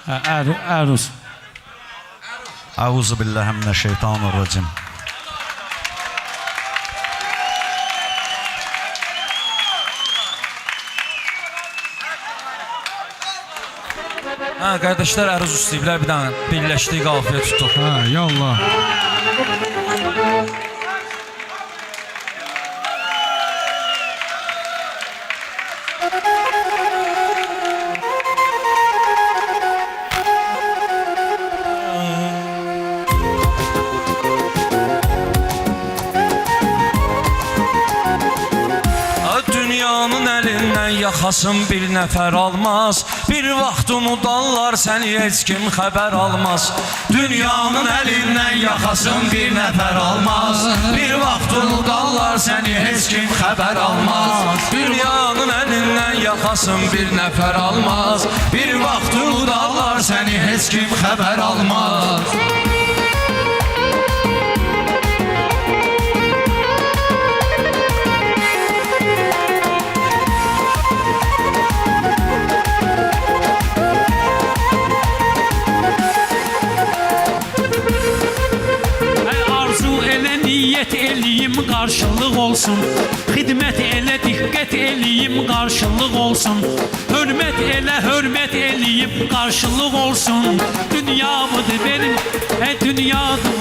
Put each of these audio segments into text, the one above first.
Əruz. Əuzu billahi mineşşeytanirracim. Qardaşlar əruz istəyiblər, bir dənə birləşdiyi qafiyə tutduq. Yallah. Dünyanın əlindən yaxasın bir nəfər almaz. Bir vaxt unudarlar səni heç kim xəbər almaz. Dünyanın əlindən yaxasın bir nəfər almaz. Bir vaxt unudarlar səni heç kim xəbər almaz. Dünyanın əlindən yaxasın bir nəfər almaz. Bir vaxt unudarlar səni heç kim xəbər almaz. Eləyim qarşılıq olsun. Xidmət elə, diqqət eləyim qarşılıq olsun. Hörmət elə, hörmət eləyim qarşılıq olsun. Dünyamıdır benim, dünyadır.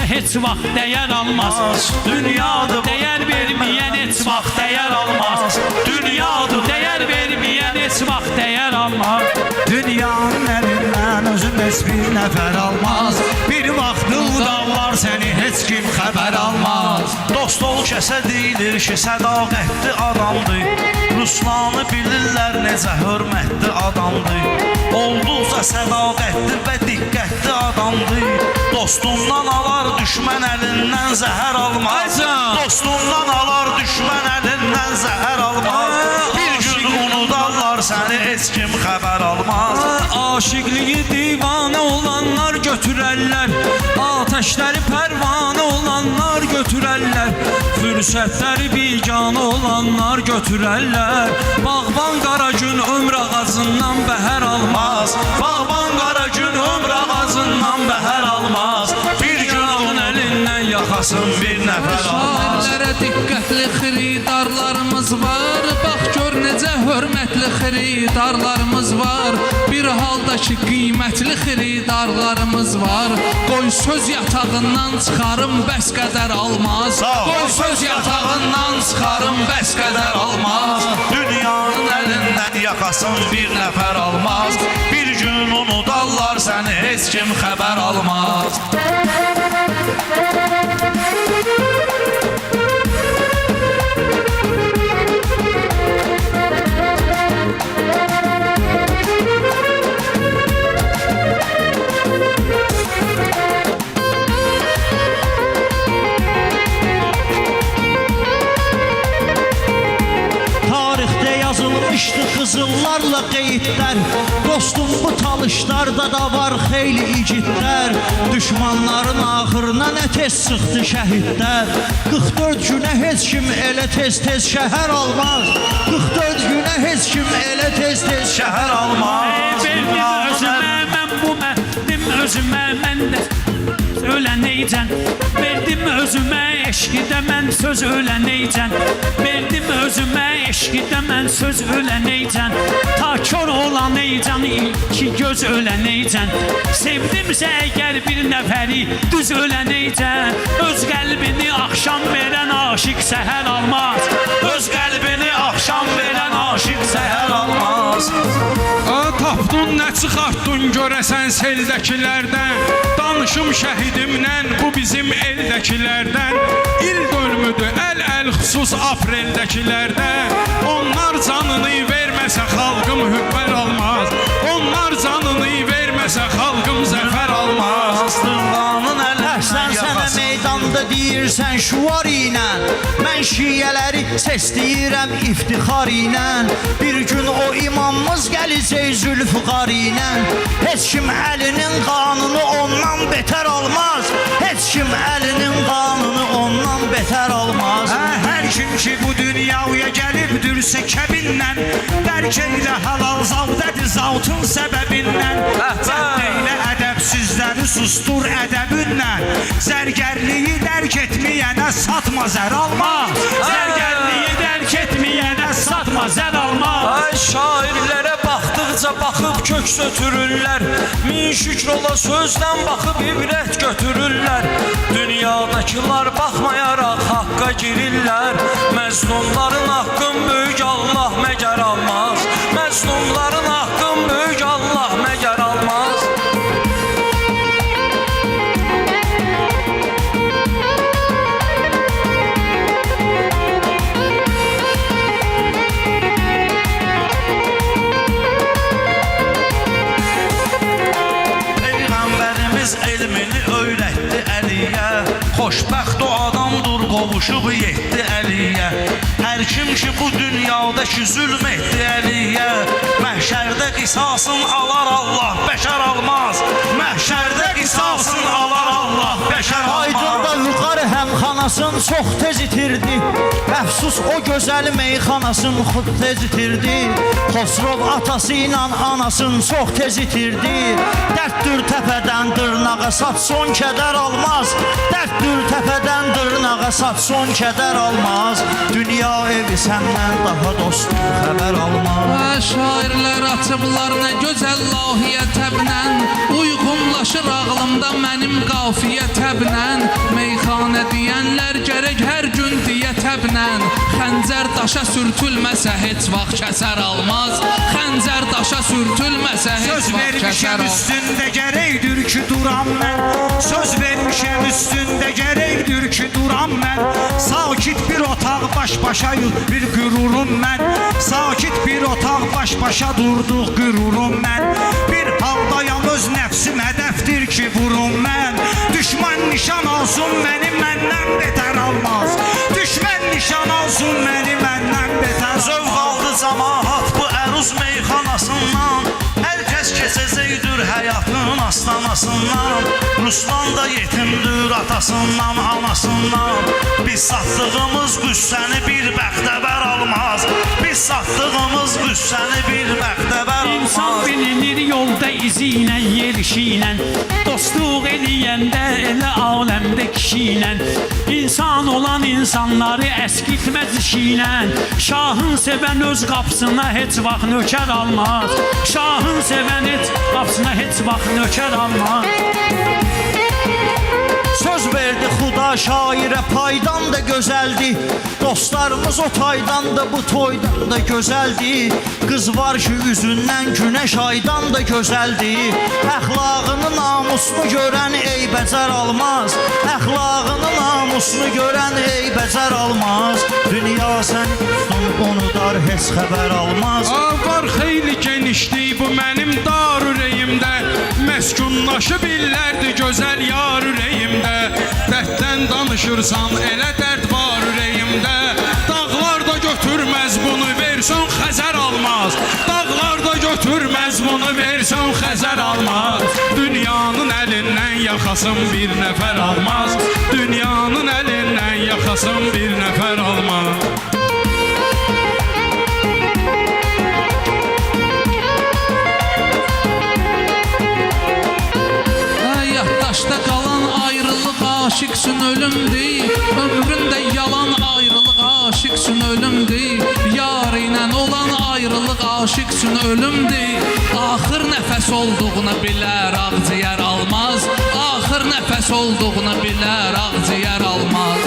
Heç vaxt dəyər almaz. Dünyadır, dəyər verməyən heç vaxt dəyər almaz. Dünyadır, dəyər verməyən heç vaxt dəyər almaz. Dünyanın əlindən özün heç bir nəfər almaz. Bir vaxt udarlar səni heç kim xəbər almaz. Dost ol kəsə deyilir ki, sədaqətli adamdır. Ruslanı bilirlər necə hörmətli adamdır. Olduqca sədaqətli və diqqətli adamdır. Dostundan alar düşmən əlindən zəhər almaz. Dostundan alar düşmən əlindən zəhər almaz. Bir gün unudarlar səni heç kim xəbər almaz. Aşıqlığı divanə olanlar götürərlər. Ateşləri pərvanə olanlar götürərlər. Fürsətləri biganə olanlar götürərlər. Bağban qara gün ömr ağacından bəhər almaz. Bağban qara gün ömr ağacından bəhər almaz. Bir gün onun əlindən yaxasın bir nəfər almaz. Şairlərə diqqətli xiridarlarımız var. Bax gör necə hörmətli xiridarlarımız var. Bir halda ki qiymətli xiridarlarımız var. Qoy söz yatağından çıxarım bəs qədər almaz. Qoy söz yatağından çıxarım bəs qədər almaz. Dünyanın əlindən yaxasın bir nəfər almaz. Bir gün unudarlar səni heç kim xəbər almaz. Yazılmışdı qızıllarla qeydlər. Dostum bu talışlarda da var xeyli igidlər. Düşmanların axırına nə tez çıxdı şəhidlər. 44 günə heç kim elə tez-tez şəhər almaz. 44 günə heç kim elə tez-tez şəhər almaz. Verdim özümə, mən bu məhdim özümə, mən də öləneycən. Verdim özümə, eşqidə mən söz öləneycən. Verdim özümə, eşqidə mən söz öləneycən. Ta kör olaneycən, iki göz öləneycən. Sevdimsə əgər bir nəfəri düz öləneycən. Öz qəlbini axşam verən aşiq səhər almaz. Öz qəlbini axşam verən aşiq səhər almaz. Tapdun nə çıxartdun görəsən seldəkilərdən. Danışım şəhidimdən, bu bizim eldəkilərdən. İl dönümüdür əl-əl xüsus apreldəkilərdən. Onlar canını verməsə xalqım hübbər almaz. Onlar canını verməsə xalqım zəfər almaz. Dünyanın Əhsən sənə meydanda deyirsən şuar ilə. Mən şiyələri səsləyirəm iftixar ilə. Bir gün o imamımız gələcək zülfüqar ilə. Heç kim əlinin qanını ondan betər almaz. Heç kim əlinin qanını ondan betər almaz. Hər kim ki bu dünyaya gəlibdürsə kəbindən, bəlkə ilə halal zavdədir zavtın səbəbindən. sustur ədəbinlə. Zərgərliyi dərk etməyənə satma, zər alma. Zərgərliyi dərk etməyənə satma, zər alma. Ay şairlərə baxdıqca baxıb köks ötürürlər. Min şükür ola sözdən baxıb ibrət götürürlər. Dünyadakılar baxmayaraq haqqa girirlər. Məzlumların haqqın böyük Allah məgər almaz. Məzlumların haqqın böyük Allah məgər almaz. Peyğəmbərimiz elmini öyrətdi Əliyə. Xoşbəxt o adamdır qovuşub yetdi Əliyə. Hər kim ki bu dünyadakı zülm etdi Əliyə, məhşərdə qisasın alar Allah, bəşər almaz. Məhşərdə qisasın alar Allah, bəşər almaz. Aydın'da yuxarı həmxanasın çox tez itirdi. Əfsus o gözəl meyxanasın xud tez itirdi. Xosrov atası ilə anasın çox tez itirdi. Dərddir təpədən dırnağa sat, son kədər almaz. Dərddir təpədən dırnağa sat, son kədər almaz. Dünya evi səndən daha dostum xəbər almaz. Şairlər açıblar nə gözəl lahiyə təbnən. Uyğunlaşır ağlımda mənim qafiyə təbnən. Meyxanə deyənlər gərək hər gün deyə təbnən. Xəncər daşa sürtülməsə heç vaxt kəsər almaz. Xəncər daşa sürtülməsə heç Söz vaxt kəsər vermişəm almaz. üstündə gərəkdir ki duram mən. Söz vermişəm üstündə gərəkdir ki duram mən. Sakit bir otaq baş-başayıq bir qürurum mən. Sakit bir otaq baş-başa durduq qürurum mən. Bir haldayam öz nəfsim hədəfdir ki vurum mən. Düşman nişan alsın məni məndən betər almaz. Düşman nişan alsın məni məndən betər. Zövq aldı camaat bu əruz meyxanasından. Hər kəs keçəcəkdir həyatının astanasından. Ruslan da yetimdir atasından, anasından. Biz satdığımız qüssəni bir bəxtəbər almaz. Biz satdığımız qüssəni bir bəxtəbər almaz. İnsan bilinir yolda izi ilə, yerişi ilə. Dostluq eləyəndə elə aləmdə kişi ilə. İnsan olan insanları əskitməz işi ilə. Şahın sevən öz qapısına heç vaxt nökər almaz. Şahın sevən heç qapısına heç vaxt nökər almaz. Söz verdi Xuda şairə paydan da gözəldi. Dostlarımız o taydan da bu toydan da gözəldi. Qız var ki üzündən günəş aydan da gözəldi. Əxlaqını namusunu görən eybəcər almaz. Əxlaqını namusunu görən eybəcər almaz. Dünya sən onu dar heç xəbər almaz. Var xeyli genişlik bu mənim dar ürəyimdə. Məskunlaşıb illərdir gözəl yar ürəyimdə. Dərddən danışırsan elə dərd var ürəyimdə. Dağlar da götürməz bunu versən Xəzər almaz. Dağlar da götürməz bunu versən Xəzər almaz. Dünyanın əlindən yaxasın bir nəfər almaz. Dünyanın əlindən yaxasın bir nəfər almaz. Yaddaşda qalan ayrılıq aşıq üçün ölümdür. Ömründə yalan ayrılıq aşıq üçün ölümdür. Yar ilə olan ayrılıq aşıq üçün ölümdür. Axır nəfəs olduğunu bilər ağciyər almaz. Axır nəfəs olduğunu bilər ağciyər almaz.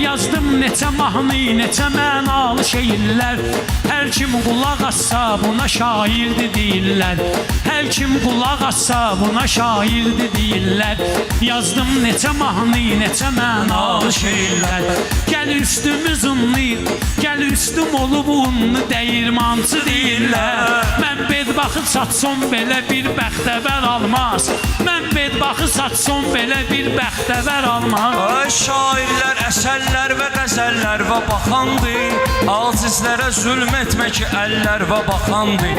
Yazdım neçə mahnı, neçə mənalı şeirlər. Hər Hər kim qulaq assa buna şairdir deyirlər. Hər kim qulaq assa buna şairdir deyirlər. Yazdım neçə mahnı, neçə mənalı şeirlər. Gəl üstümüz unlu, gəl üstüm olub unlu dəyirmancı deyirlər. Mən bedbaxı çatson belə bir bəxtəvər almaz. Mən bedbaxı çatson belə bir bəxtəvər almaz. Ay şairlər, əsərlər və qəzəllər və baxandır. Acizlərə zülm etmə ki, əllər və baxandır.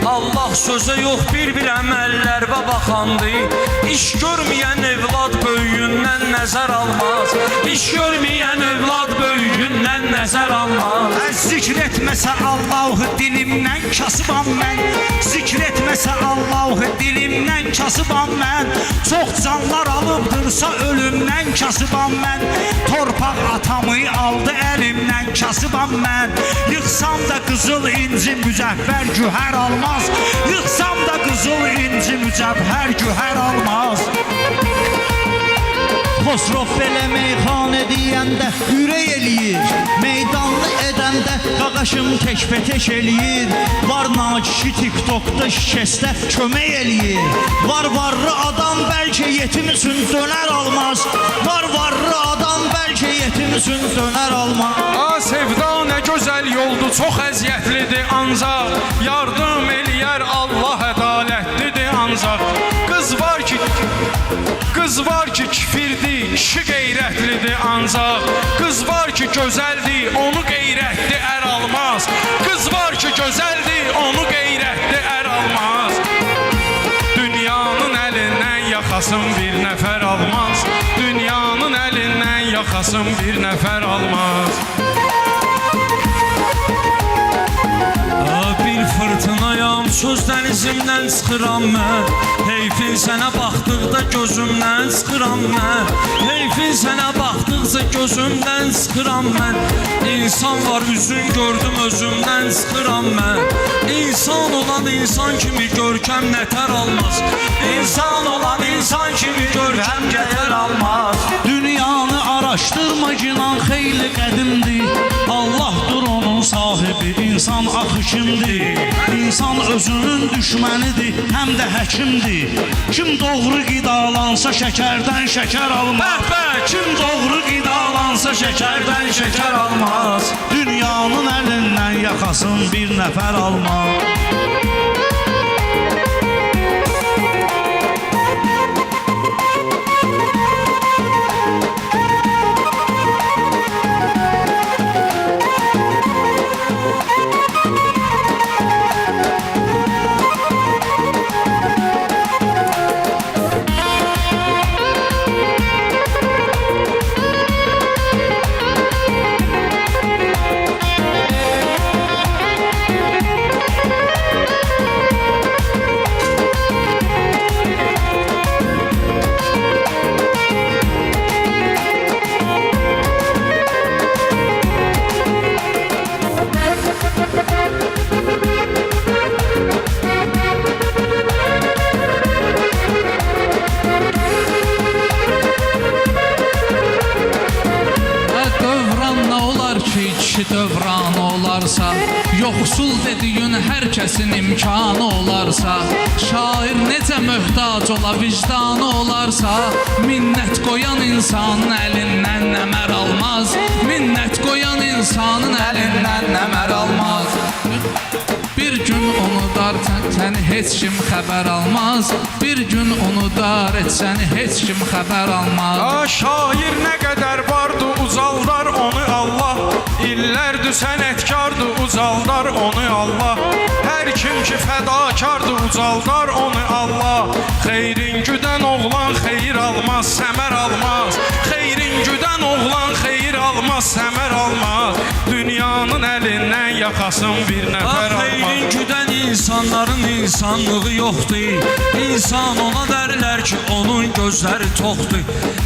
Allah sözə yox bir əməllər və baxandır. İş görməyən evlad böyüyündən nəzər almaz. İş görməyən evlad böyüyündən nəzər almaz. Zikr etməsə Allahı dilimdən kasıbam mən. Zikr etməsə Allahı dilimdən kasıbam mən. Çox canlar alıbdırsa ölümdən kasıbam mən. Torpaq atamı aldı əlimdən kasıbam mən. Yıxsam da qızıl inci mücəffər gühər almaz. Yıxsam da qızıl inci mücəffər gühər almaz. Xosrov belə meyxanə deyəndə ürək eləyir. Meydanlı edəndə qaqaşım teşpeteş eləyir. Var nakişi TikTokda şikəstə kömək eləyir. Var varlı adam bəlkə yetim üçün dönər almaz. Var varlı adam bəlkə yetim üçün dönər almaz. Sevda nə gözəl yoldur, çox əziyyətlidir ancaq. Yardım eləyər Allah ədalətlidir ancaq. Qız var ki kifirdir, kişi qeyrətlidir ancaq. Qız var ki gözəldir, onu qeyrətli ər almaz. Qız var ki gözəldir, onu qeyrətli ər almaz. Dünyanın əlindən yaxasın bir nəfər almaz. Dünyanın əlindən yaxasın bir nəfər almaz. Bir fırtınayam, söz dənizimdən çıxıram mən. Heyfin sənə baxdıqda gözümdən çıxıram mən. Heyfin sənə baxdıqca gözümdən çıxıram mən. İnsan var üzün gördüm özümdən çıxıram mən. İnsan olan insan kimi görkəm nətər almaz. İnsan olan insan kimi görkəm nətər almaz. Dünyanı araşdırma cinan xeyli qədimdir. Allahdır onun sahibi, insan axışındır. İnsan özünün düşmənidir, həm də həkimdir. Kim doğru qidalansa şəkərdən şəkər almaz. Kim doğru qidalansa şəkərdən şəkər almaz. Dünyanın əlindən yaxasın bir nəfər almaz. Kişi dövran olarsa, yoxsul dediyin hər kəsin imkanı olarsa, şair necə möhtac ola vicdanı olarsa, minnət qoyan insanın əlindən nəmər almaz. Minnət qoyan insanın əlindən nəmər almaz. Bir gün unudar səni heç kim xəbər almaz. Bir gün unudar səni heç kim xəbər almaz. Şair nə qədər vardı uzaldar onu Allah. İllərdir sənətkardır ucaldar onu Allah. Hər kim ki fədakardır ucaldar onu Allah. Xeyrin güdən oğlan xeyir almaz, səmər almaz. Xeyrin güdən oğlan xeyir almaz, səmər almaz. Dünyanın əlindən yaxasın bir nəfər almaz. Xeyrin güdən insanların insanlığı yoxdur. İnsan ona dərlər ki onun gözləri toxdur.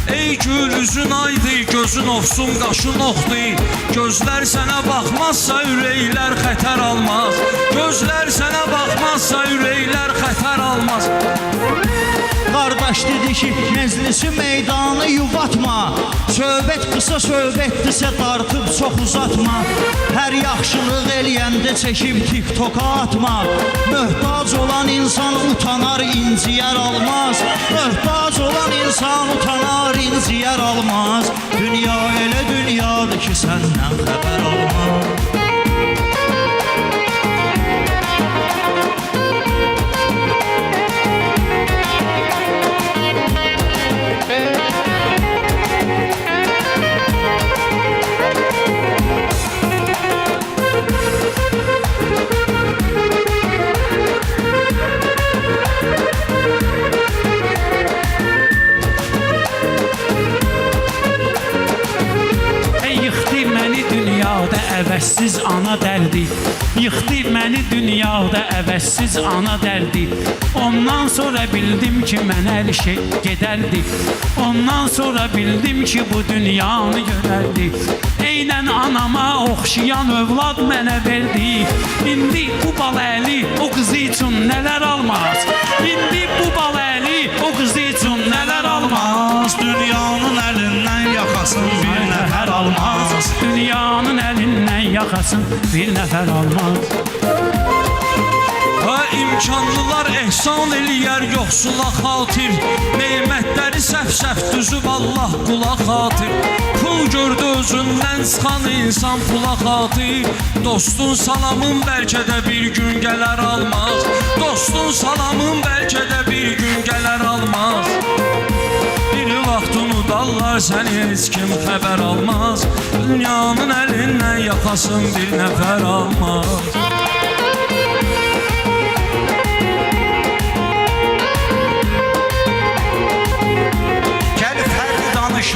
Ey gül üzün aydı, gözün ofsun, qaşın oxdur. Gözlər sənə baxmazsa ürəklər xətər almaz. Gözlər sənə baxmazsa ürəklər xətər almaz. Qardaş Qardaş dedi ki, məclisi meydanı yuvatma. Söhbət qısa söhbətdirsə dartıb çox uzatma. Hər yaxşılıq eləyəndə çəkib TikToka atma. Möhtac olan insan utanar, inciyər almaz. Möhtac olan insan utanar, inciyər almaz. Dünya elə dünyadır ki, səndən xəbər almaz. Yıxdı məni dünyada əvəzsiz ana dərdi. Yıxdı məni dünyada əvəzsiz ana dərdi. Ondan sonra bildim ki, mən hər şey gedərdi. Ondan sonra bildim ki, bu dünyanı görərdi. Eynən anama oxşayan övlad mənə verdi. İndi bu bal əli o qızı üçün nələr almaz. İndi bu bal əli o qızı üçün nələr almaz. Dünyanın əlindən yaxasın bir nəfər almaz. Dünyanın əlindən yaxasın bir nəfər almaz. Ha imkanlılar ehsan eləyər yoxsula xatir. Neymətləri səf-səf düzüb Allah qula xatir. Pul gördü özündən çıxan insan pula xatir. Dostun salamın bəlkə də bir gün gələr almaz. Dostun salamın bəlkə də bir gün gələr almaz. Bir vaxt unudarlar səni heç kim xəbər almaz. Dünyanın əlindən yaxasın bir nəfər almaz.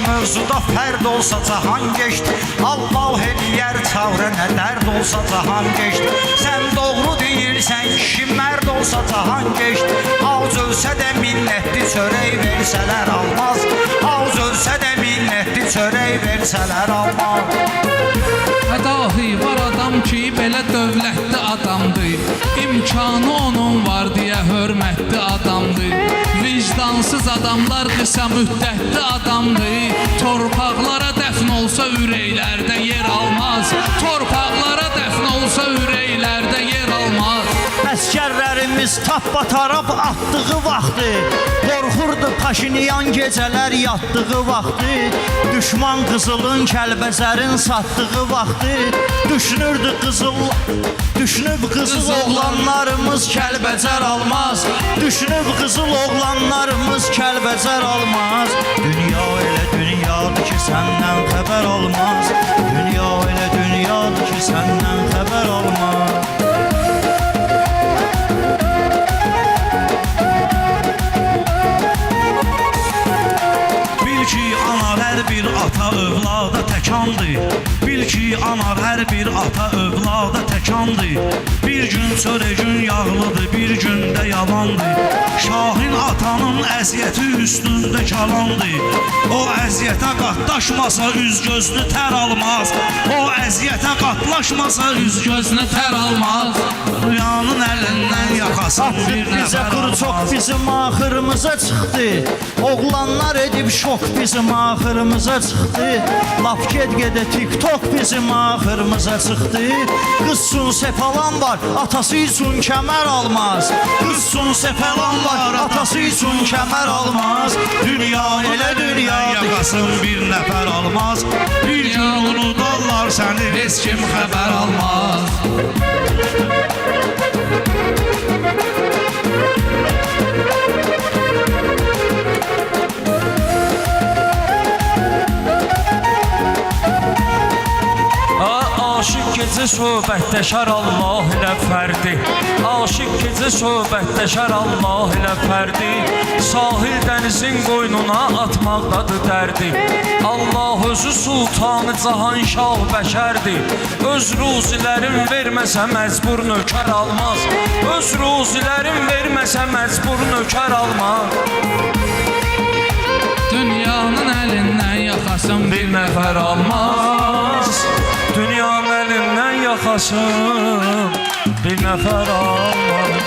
Mövzuda fərd olsa cahan geçdi. Allah eləyər çavrə nə dərd olsa cahan geçdi. Sən doğru deyirsən kişi mərd olsa cahan geçdi. Ac ölsə də minnətli çörək versələr almaz. Ac ölsə də minnətli çörək versələr almaz. Dahi var adam ki, belə dövlətli adamdır. İmkanı onun var deyə hörmətli adamdır. Vicdansız adamlar qısa müddətli adamdır. Torpaqlara dəfn olsa ürəklərdə yer almaz. Torpaqlara dəfn olsa ürəklərdə yer almaz. Əskərlərimiz tappatarab atdığı vaxtı, qorxurdu Paşinyan gecələr yatdığı vaxtı. Düşman qızılın Kəlbəzərin satdığı vaxtı, düşünüb qızıl oğlanlarımız Kəlbəzər almaz. Düşünüb qızıl oğlanlarımız Kəlbəzər almaz. Dünya elə dünyadır ki, səndən xəbər almaz. Dünya elə dünyadır ki, səndən xəbər almaz. Bil ki, ana hər bir ata övlada təkandır. Bil ki, ana hər bir ata övlada təkandır. Bir gün çörəgün yağlıdır, bir gündə yalandır. Şahin atanın əziyyəti üstündə kalandır. O əziyyətə qatlaşmasa üz gözlü tər almaz. O əziyyətə qatlaşmasa üz gözlü tər almaz. Dünyanın əlindən yaxasın bir Bizə nəfər quru çox almaz. bizim axırımıza çıxdı. Oğlanlar edib şok bizim axırımıza çıxdı. Laf get-gedə TikTok bizim axırımıza çıxdı. Qızsun sefalan var, atası üçün kəmər almaz. Qızsun sefalan var, atası üçün kəmər almaz. Dünya elə dünyadır, yaxasın bir nəfər almaz. Bir gün unudarlar səni, heç kim xəbər almaz. Aşıq gecə söhbətləşər Allah ilə fərdi. Aşıq gecə söhbətləşər Allah ilə fərdi. Sahil dənizin qoynuna atmaqdadır dərdi. Allah özü sultanı cahan şah bəşərdir. Öz ruzilərin verməsə məcbur nökər almaz. Öz ruzilərin verməsə məcbur nökər almaz. Dünyanın əlindən yaxasın Bir nəfər almaz. Dünyanın əlindən yaxasın bir nəfər almaz.